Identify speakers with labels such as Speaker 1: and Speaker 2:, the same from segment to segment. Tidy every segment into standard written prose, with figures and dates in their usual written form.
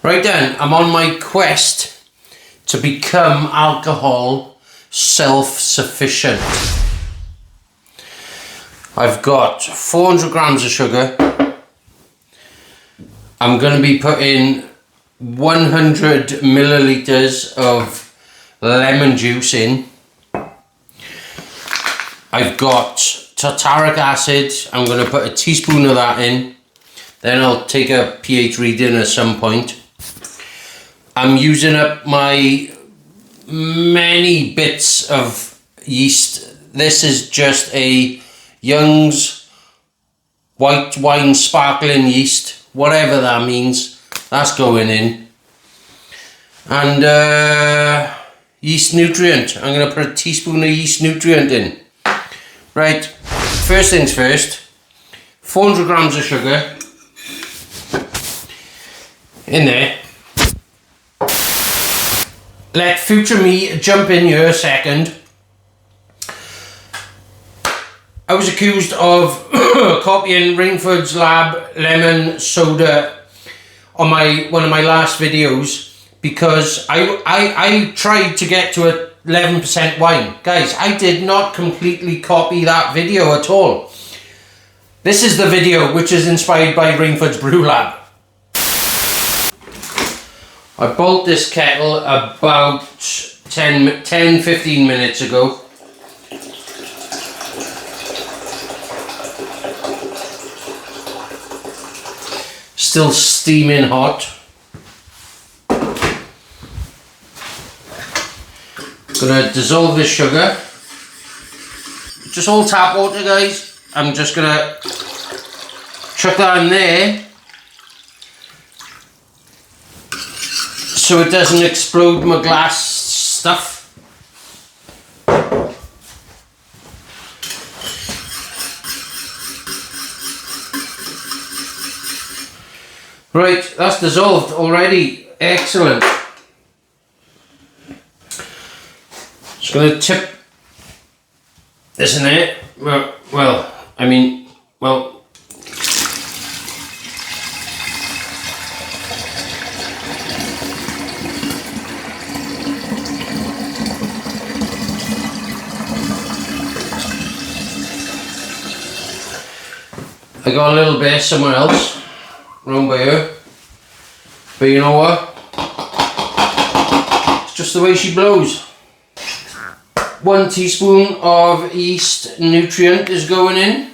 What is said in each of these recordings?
Speaker 1: Right then, I'm on my quest to become alcohol self-sufficient. I've got 400 grams of sugar. I'm going to be putting 100 milliliters of lemon juice in. I've got tartaric acid. I'm going to put a teaspoon of that in. Then I'll take a pH reading at some point. I'm using up my many bits of yeast. This is just a Young's white wine sparkling yeast, whatever that means. That's going in. And yeast nutrient. I'm going to put a teaspoon of yeast nutrient in. Right, first things first. 400 grams of sugar in there. Let future me jump in here a second. I was accused of copying Rainford's Lab lemon soda on one of my last videos because I tried to get to a 11% wine. Guys, I did not completely copy that video at all. This is the video which is inspired by Rainford's Brew Lab. I boiled this kettle about 10-15 minutes ago. Still steaming hot. Gonna dissolve this sugar. Just all tap water, guys. I'm just gonna chuck that in there so it doesn't explode my glass stuff. Right, that's dissolved already. Excellent. Just going to tip this in there. Well, I got a little bit somewhere else, round by here, but you know what? It's just the way she blows. 1 teaspoon of yeast nutrient is going in.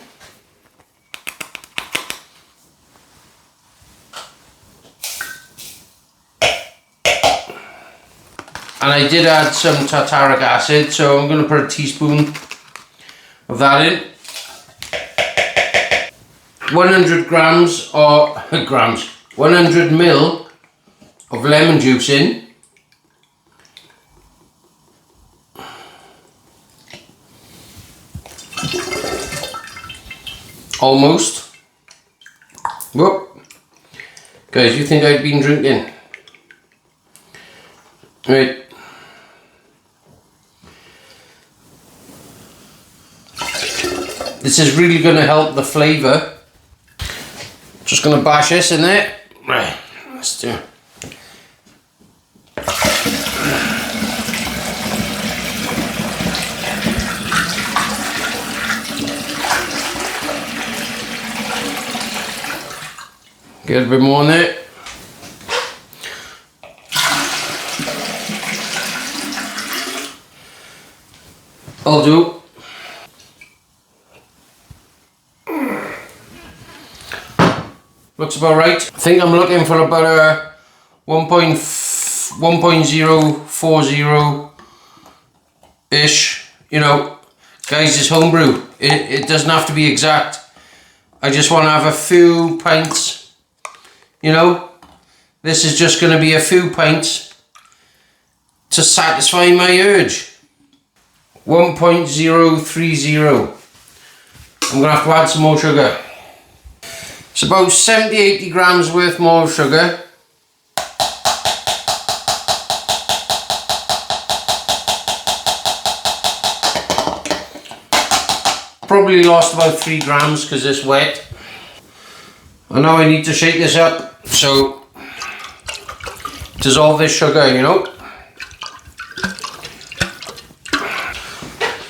Speaker 1: And I did add some tartaric acid, so I'm going to put a teaspoon of that in. 100 grams or 100 ml of lemon juice in. Almost. Whoop. Guys, you think I've been drinking? Right. This is really going to help the flavour. Just going to bash this in there. Right, let's do it. Get a bit more in there. I'll do. Looks about right. I think I'm looking for about a 1.040 ish. You know, guys, it's homebrew. It doesn't have to be exact. I just want to have a few pints. You know, this is just going to be a few pints to satisfy my urge. 1.030. I'm going to have to add some more sugar. It's about 70-80 grams worth more of sugar. Probably lost about 3 grams because it's wet. And now I need to shake this up. So dissolve this sugar, you know.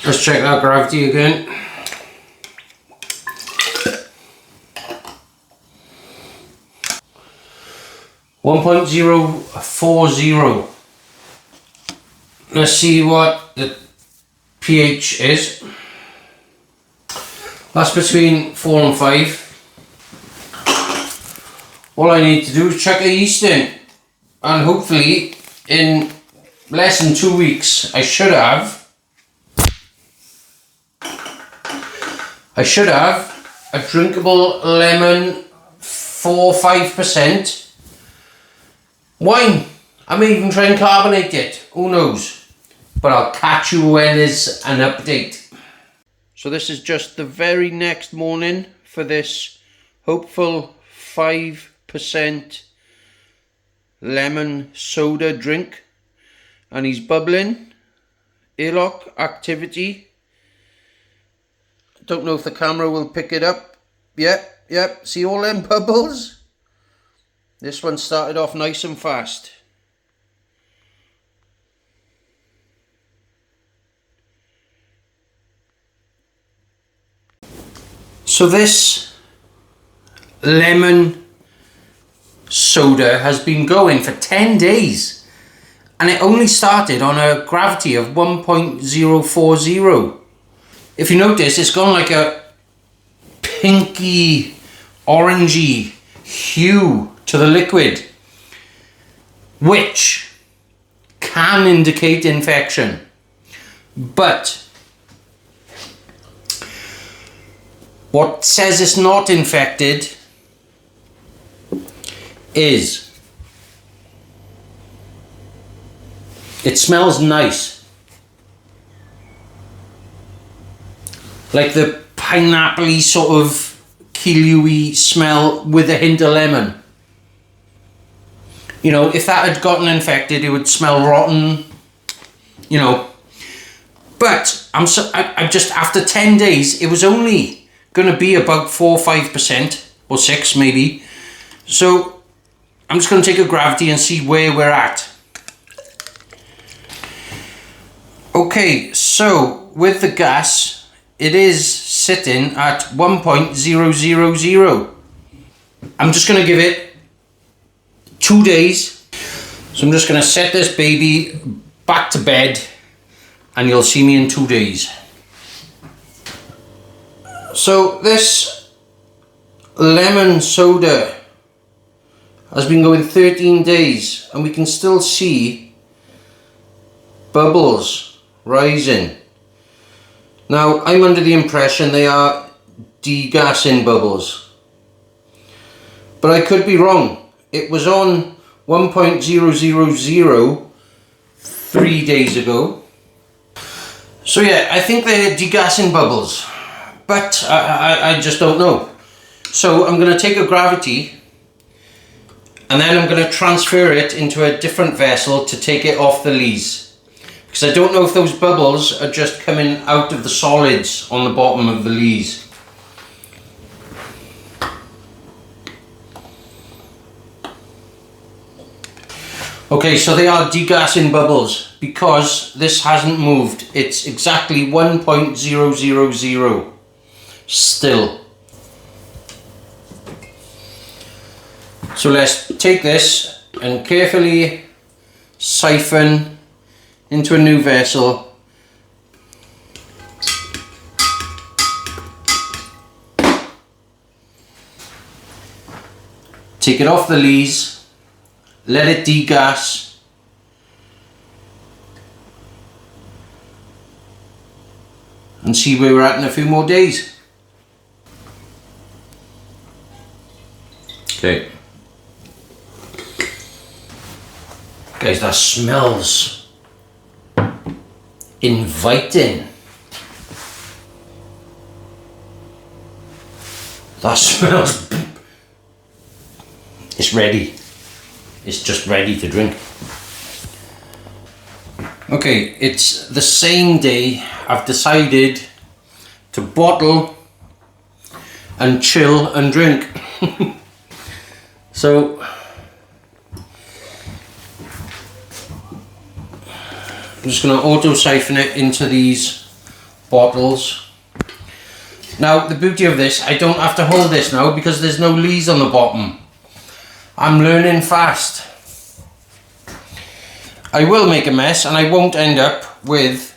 Speaker 1: Let's check that gravity again. .040. Let's see what the pH is. That's between 4 and 5. All I need to do is chuck the yeast in, and hopefully in less than 2 weeks I should have a drinkable lemon 4-5% wine. I may even try and carbonate it, who knows, but I'll catch you when there's an update. So this is just the very next morning for this hopeful 5% lemon soda drink, and he's bubbling. Airlock activity. Don't know if the camera will pick it up. Yep, see all them bubbles? This one started off nice and fast. So this lemon soda has been going for 10 days, and it only started on a gravity of 1.040. If you notice, it's gone like a pinky orangey hue to the liquid, which can indicate infection, but what says it's not infected is it smells nice, like the pineapple-y sort of Kilju smell with a hint of lemon. You know, if that had gotten infected, it would smell rotten, you know. But I'm just, after 10 days, it was only going to be about 4-5% or 6 maybe. So I'm just going to take a gravity and see where we're at. Okay, so with the gas, it is sitting at 1.000. I'm just going to give it 2 days. So I'm just going to set this baby back to bed, and you'll see me in 2 days. So this lemon soda has been going 13 days, and we can still see bubbles rising. Now, I'm under the impression they are degassing bubbles, but I could be wrong. It was on 1.000 3 days ago. So yeah, I think they're degassing bubbles, but I just don't know. So I'm going to take a gravity, and then I'm going to transfer it into a different vessel to take it off the lees. Because I don't know if those bubbles are just coming out of the solids on the bottom of the lees. Okay, so they are degassing bubbles because this hasn't moved. It's exactly 1.000 still. So let's take this and carefully siphon into a new vessel. Take it off the lees, let it degas, and see where we're at in a few more days. Okay. Guys, that smells inviting. That smells... It's ready. It's just ready to drink. Okay, it's the same day. I've decided to bottle and chill and drink. So just going to auto siphon it into these bottles. Now the beauty of this, I don't have to hold this now because there's no lees on the bottom. I'm learning fast. I will make a mess and I won't end up with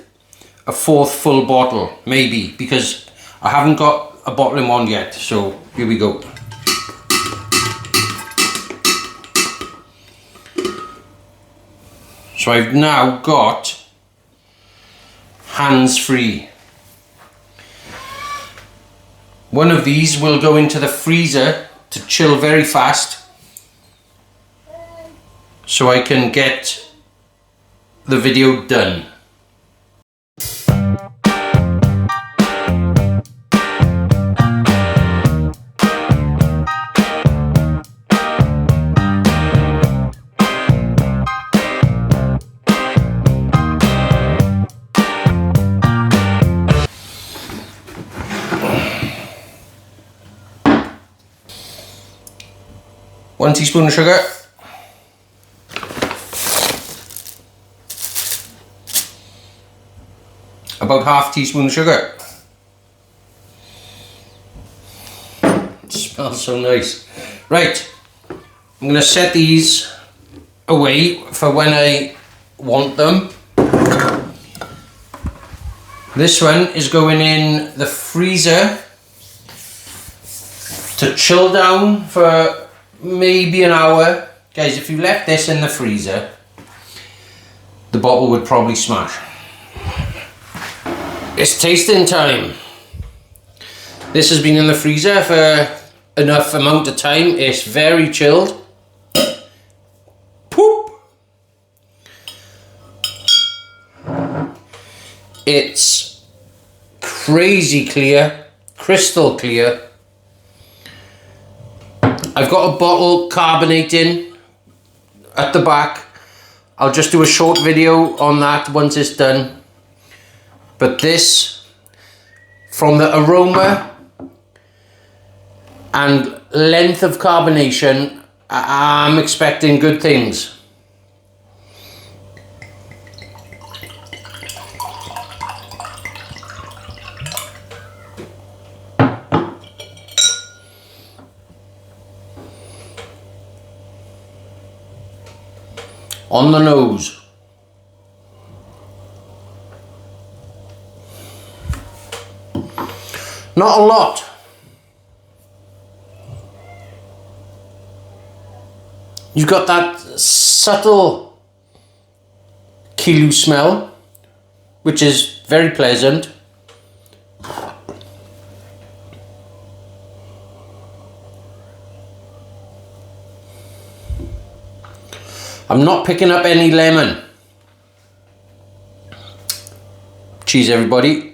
Speaker 1: a fourth full bottle, maybe, because I haven't got a bottle in one yet. So here we go. So I've now got hands-free. One of these will go into the freezer to chill very fast, so I can get the video done. One teaspoon of sugar. About half teaspoon of sugar. It smells so nice. Right, I'm going to set these away for when I want them. This one is going in the freezer to chill down for maybe an hour. Guys, if you left this in the freezer, the bottle would probably smash. It's tasting time. This has been in the freezer for enough amount of time. It's very chilled. Poop! It's crazy clear, crystal clear. I've got a bottle carbonating at the back. I'll just do a short video on that once it's done. But this, from the aroma and length of carbonation, I'm expecting good things. On the nose. Not a lot. You've got that subtle Kilju smell, which is very pleasant. I'm not picking up any lemon. Cheers, everybody.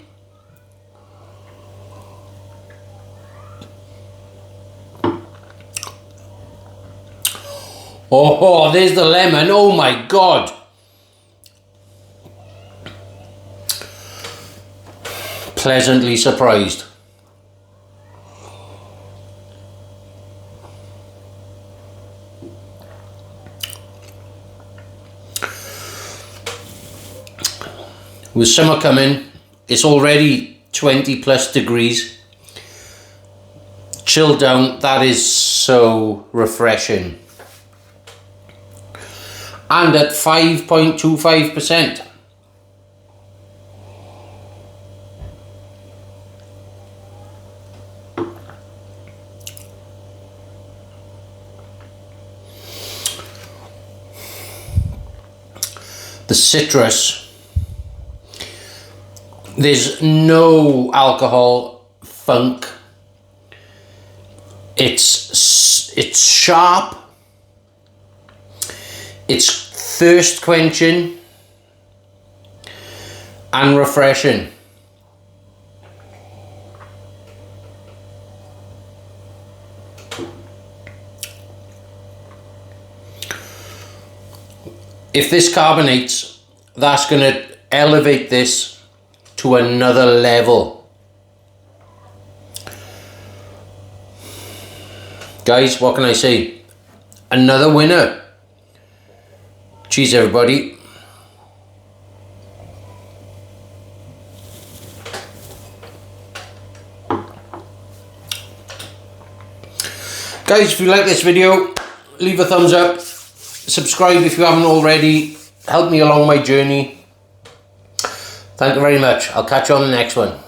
Speaker 1: Oh, there's the lemon. Oh my God. Pleasantly surprised. With summer coming, it's already 20 plus degrees. Chill down, that is so refreshing. And at 5.25%. The citrus. There's no alcohol funk. It's sharp. It's thirst quenching and refreshing. If this carbonates, that's going to elevate this to another level. Guys, what can I say? Another winner. Cheers, everybody. Guys, if you like this video, leave a thumbs up. Subscribe if you haven't already. Help me along my journey. Thank you very much. I'll catch you on the next one.